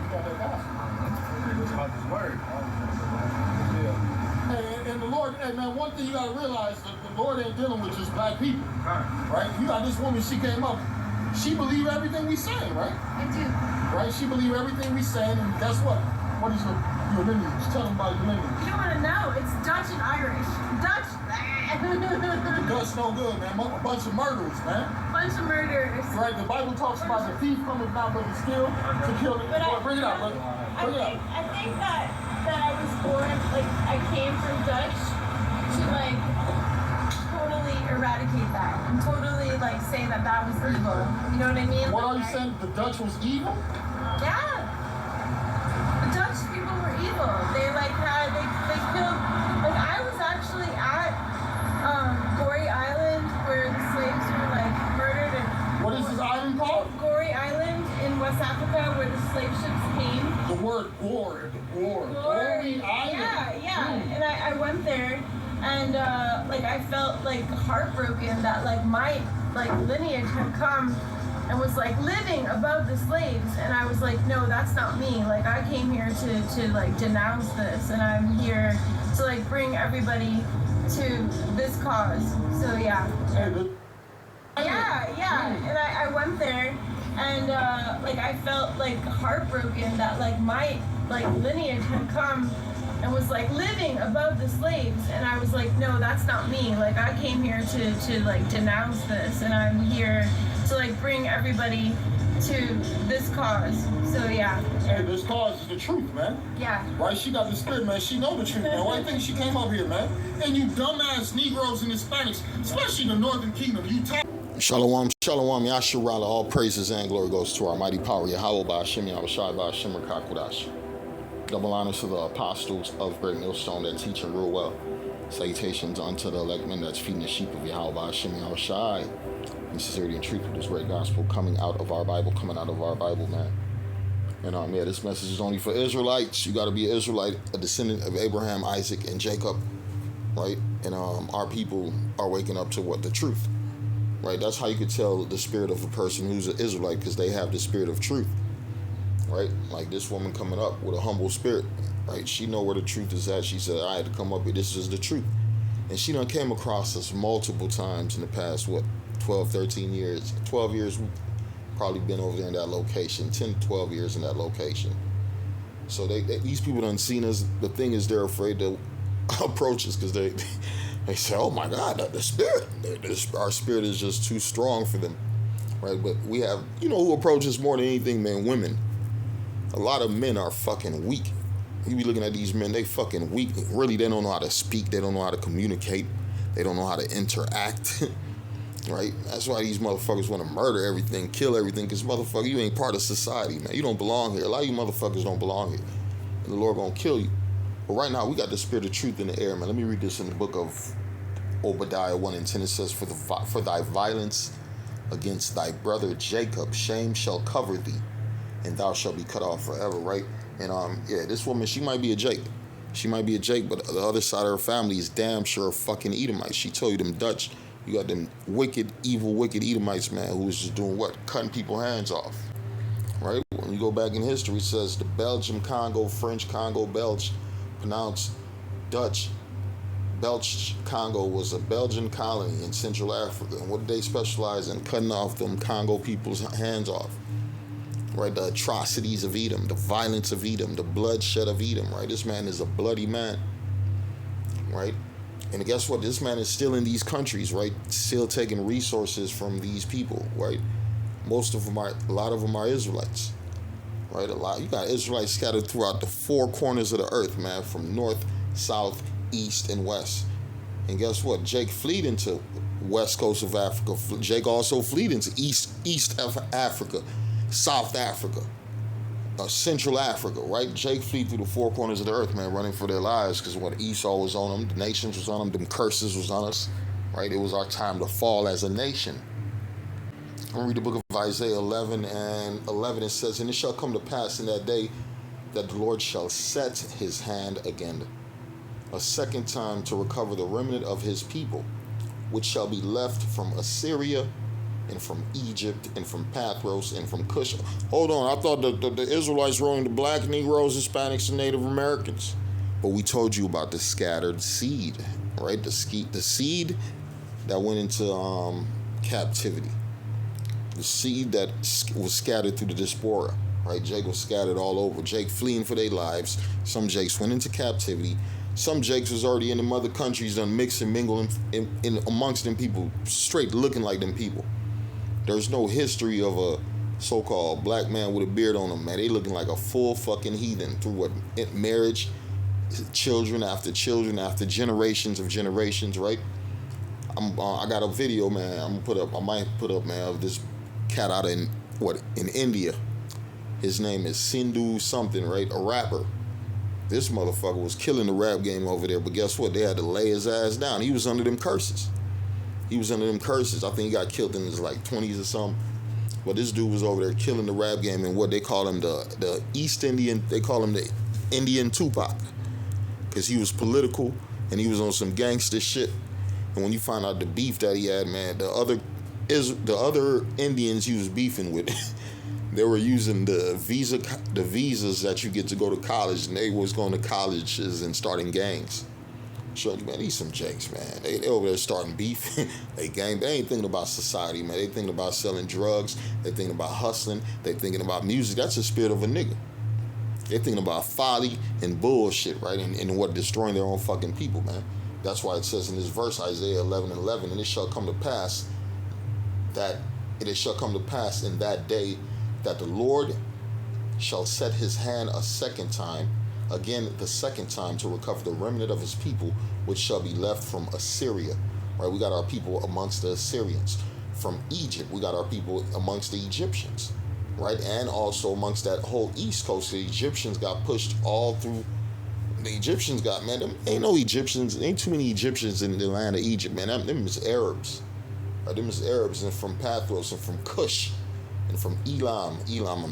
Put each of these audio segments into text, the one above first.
You got that gospel. It's about His word. And the Lord, and man, one thing you gotta realize that the Lord ain't dealing with just black people, right? You got this woman, she came up, she believed everything we saying, right? I do. Right? She believed everything we saying, and guess what? What is your lineage? Tell them about your lineage. You don't want to know. It's Dutch and Irish. Dutch. Dutch no good, man. A bunch of murderers, man. Bunch of murderers. Right? The Bible talks about the thief coming not but to steal, to kill. Bring it out, brother. Bring it out. I think that I was born, like, I came from Dutch to, like, totally eradicate that and totally, like, say that was evil. You know what I mean? What are you saying? The Dutch was evil? Yeah. The Dutch people were evil. They, like, they killed, like, I was actually at Goree Island where the slaves were, like, murdered and... What is this island called? Goree Island in West Africa where the slave ships came. The word Goree Island. Yeah. And I went there and like I felt like heartbroken that like my like lineage had come and was like living above the slaves, and I was like, no, that's not me. Like I came here to like denounce this, and I'm here to like bring everybody to this cause. So yeah. And I went there and like I felt like heartbroken that like my like lineage had come and was like living above the slaves, and I was like, no, that's not me. Like I came here to like denounce this, and I'm here to like bring everybody to this cause. So yeah. Hey, this cause is the truth, man. Yeah. Right? She got the spirit, man. She know the truth, man. Why do you think she came up here, man? And you dumbass Negroes and Hispanics, especially in the Northern Kingdom, you talk. Shalom, Yasharala, all praises and glory goes to our mighty power, Yahweh Ba'Shem, Yahushai Ba'Shem, Rakakwadash. Double honors to the apostles of Great Millstone that teach and rule well. Salutations unto the elect men that's feeding the sheep of Yahweh Ba'Shem, Yahushai. In sincerity and truth of this great gospel coming out of our Bible, man. And yeah, this message is only for Israelites. You got to be an Israelite, a descendant of Abraham, Isaac, and Jacob, right? And our people are waking up to what? The truth. Right, that's how you could tell the spirit of a person who's an Israelite, because they have the spirit of truth, right? Like this woman coming up with a humble spirit, right? She know where the truth is at. She said, I had to come up here. This is the truth. And she done came across us multiple times in the past, 12 years, probably been over there in that location, 10, 12 years in that location. So these people done seen us. The thing is, they're afraid to approach us because they say, oh my God, the spirit, our spirit is just too strong for them, right? But we have, who approaches more than anything, man? Women. A lot of men are fucking weak. You be looking at these men, they fucking weak. Really, they don't know how to speak. They don't know how to communicate. They don't know how to interact, right? That's why these motherfuckers want to murder everything, kill everything, because motherfucker, you ain't part of society, man. You don't belong here. A lot of you motherfuckers don't belong here. And the Lord gonna kill you. But right now, we got the spirit of truth in the air, man. Let me read this in the book of Obadiah 1:10. It says, for thy violence against thy brother Jacob, shame shall cover thee, and thou shalt be cut off forever, right? And yeah, this woman, she might be a Jake. She might be a Jake, but the other side of her family is damn sure a fucking Edomite. She told you them Dutch, you got them wicked Edomites, man, who was just doing what? Cutting people's hands off, right? When you go back in history, it says the Belgium Congo, French Congo, Belge, pronounced Dutch. Belch Congo was a Belgian colony in Central Africa. And what did they specialize in? Cutting off them Congo people's hands off. Right? The atrocities of Edom, the violence of Edom, the bloodshed of Edom, right? This man is a bloody man. Right? And guess what? This man is still in these countries, right? Still taking resources from these people, right? A lot of them are Israelites. Right? You got Israelites scattered throughout the four corners of the earth, man, from north, south, east, and west. And guess what? Jake fled into west coast of Africa. Jake also fled into east of Africa, South Africa, Central Africa, right? Jake fled through the four corners of the earth, man, running for their lives, because what? Esau was on them, the nations was on them, them curses was on us, right? It was our time to fall as a nation. I'm going to read the book of Isaiah 11:11. It says, and it shall come to pass in that day that the Lord shall set his hand again a second time to recover the remnant of his people, which shall be left from Assyria and from Egypt, and from Pathros, and from Cush. Hold on, I thought the Israelites were only the black Negroes, Hispanics, and Native Americans. But we told you about the scattered seed, right? The seed that went into captivity. The seed that was scattered through the diaspora, right? Jake was scattered all over. Jake fleeing for their lives. Some Jakes went into captivity. Some Jakes was already in the mother countries, done mix and mingle in amongst them people, straight looking like them people. There's no history of a so-called black man with a beard on him, man. They looking like a full fucking heathen through what? Marriage, children after generations of generations, right? I got a video, man. I might put up, man, of this cat out in India. His name is Sindhu something, right? A rapper. This motherfucker was killing the rap game over there, but guess what? They had to lay his ass down. He was under them curses. I think he got killed in his like 20s or something. But this dude was over there killing the rap game, and what they call him the East Indian, they call him the Indian Tupac, because he was political and he was on some gangster shit. And when you find out the beef that he had, man, the other Indians he was beefing with, they were using the visas that you get to go to college, and they was going to colleges and starting gangs. Shorty, man, these some Jakes, man. They over there starting beef. They ain't thinking about society, man. They thinking about selling drugs. They thinking about hustling. They thinking about music. That's the spirit of a nigga. They thinking about folly and bullshit, right? And what, destroying their own fucking people, man. That's why it says in this verse, Isaiah 11:11, and it shall come to pass in that day that the Lord shall set his hand a second time, again the second time, to recover the remnant of his people, which shall be left from Assyria. Right? We got our people amongst the Assyrians. From Egypt, we got our people amongst the Egyptians. Right? And also amongst that whole East Coast, the Egyptians got pushed all through. The Egyptians got, man, ain't too many Egyptians in the land of Egypt, man. Them is Arabs. Right? Them is Arabs, and from Pathros, and from Cush, and from Elam,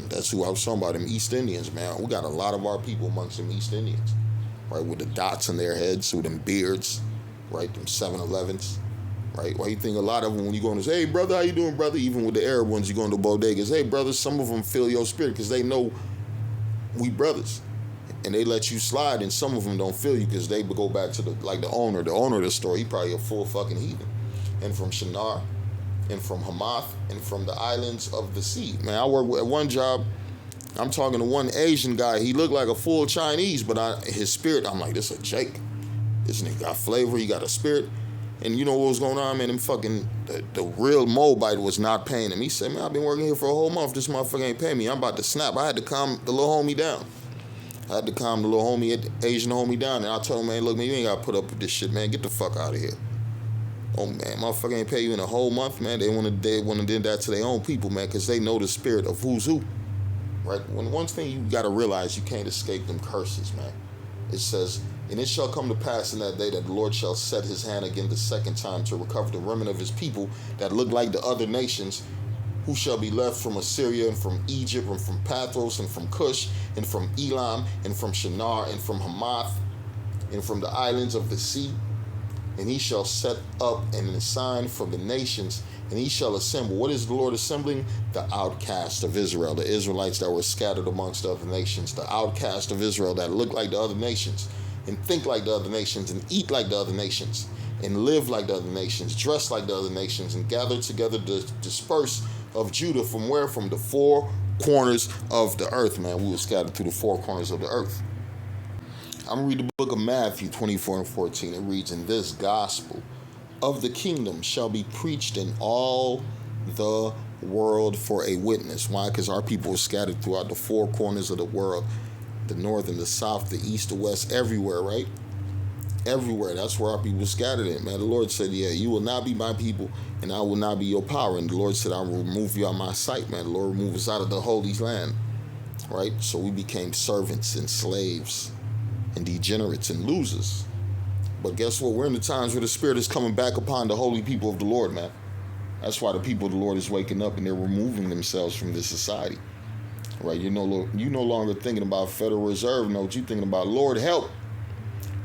that's who I was talking about, them East Indians, man. We got a lot of our people amongst them East Indians, right, with the dots on their heads, with them beards, right, them 7-Elevens, right? Why you think a lot of them, when you go and say, hey, brother, how you doing, brother? Even with the Arab ones, you go into bodegas, hey, brother, some of them feel your spirit because they know we brothers. And they let you slide, and some of them don't feel you because they go back to the owner of the store. He probably a full fucking heathen. And from Shinar, and from Hamath, and from the islands of the sea. Man, I work at one job. I'm talking to one Asian guy. He looked like a full Chinese, but his spirit, I'm like, this a Jake. This nigga got flavor. He got a spirit. And you know what was going on, man? The real Moabite was not paying him. He said, man, I've been working here for a whole month. This motherfucker ain't paying me. I'm about to snap. I had to calm the little homie down. Asian homie down. And I told him, man, look, man, you ain't got to put up with this shit, man. Get the fuck out of here. Oh, man, motherfucker ain't pay you in a whole month, man. They want to do that to their own people, man, because they know the spirit of who's who, right? One thing you got to realize, you can't escape them curses, man. It says, and it shall come to pass in that day that the Lord shall set his hand again the second time to recover the remnant of his people that look like the other nations, who shall be left from Assyria, and from Egypt, and from Pathros, and from Cush, and from Elam, and from Shinar, and from Hamath, and from the islands of the sea. And he shall set up a sign from the nations, and he shall assemble. What is the Lord assembling? The outcast of Israel, the Israelites that were scattered amongst the other nations, the outcast of Israel that look like the other nations, and think like the other nations, and eat like the other nations, and live like the other nations, dress like the other nations, and gather together the disperse of Judah from where? From the four corners of the earth, man. We were scattered through the four corners of the earth. I'm going to read the book of Matthew 24:14. It reads, and this gospel of the kingdom shall be preached in all the world for a witness. Why? Because our people are scattered throughout the four corners of the world. The north and the south, the east, the west, everywhere, right? Everywhere. That's where our people are scattered in, man. The Lord said, yeah, you will not be my people, and I will not be your power. And the Lord said, I will remove you out of my sight, man. The Lord removed us out of the holy land, right? So we became servants and slaves and degenerates and losers. But guess what? We're in the times where the Spirit is coming back upon the holy people of the Lord, man. That's why the people of the Lord is waking up and they're removing themselves from this society, right? You're no longer thinking about Federal Reserve notes. You're thinking about, Lord, help.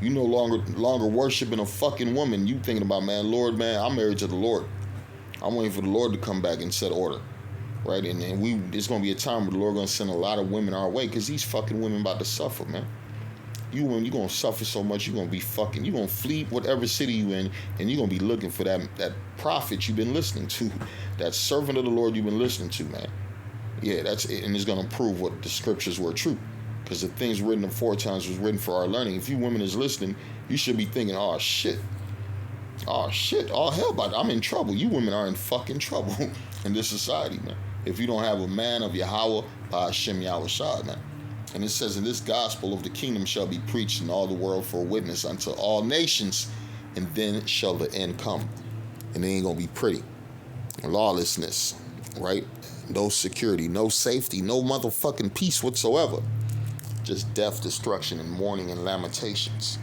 You no longer worshiping a fucking woman. You thinking about, man, Lord, man, I'm married to the Lord. I'm waiting for the Lord to come back and set order, right? And there's gonna be a time where the Lord gonna send a lot of women our way, because these fucking women about to suffer, man. You gonna suffer so much, you're gonna be fucking, you're gonna flee whatever city you in, and you're gonna be looking for that prophet you've been listening to, that servant of the Lord you've been listening to, man. Yeah, that's it, and it's gonna prove what the scriptures were true. Because the things written aforetime was written for our learning. If you women is listening, you should be thinking, oh shit, all hell about it. I'm in trouble. You women are in fucking trouble in this society, man. If you don't have a man of Yahweh, Hashem Yahushua, man. And it says, in this gospel of the kingdom shall be preached in all the world for a witness unto all nations, and then shall the end come. And it ain't gonna be pretty. Lawlessness, right? No security, no safety, no motherfucking peace whatsoever. Just death, destruction, and mourning and lamentations.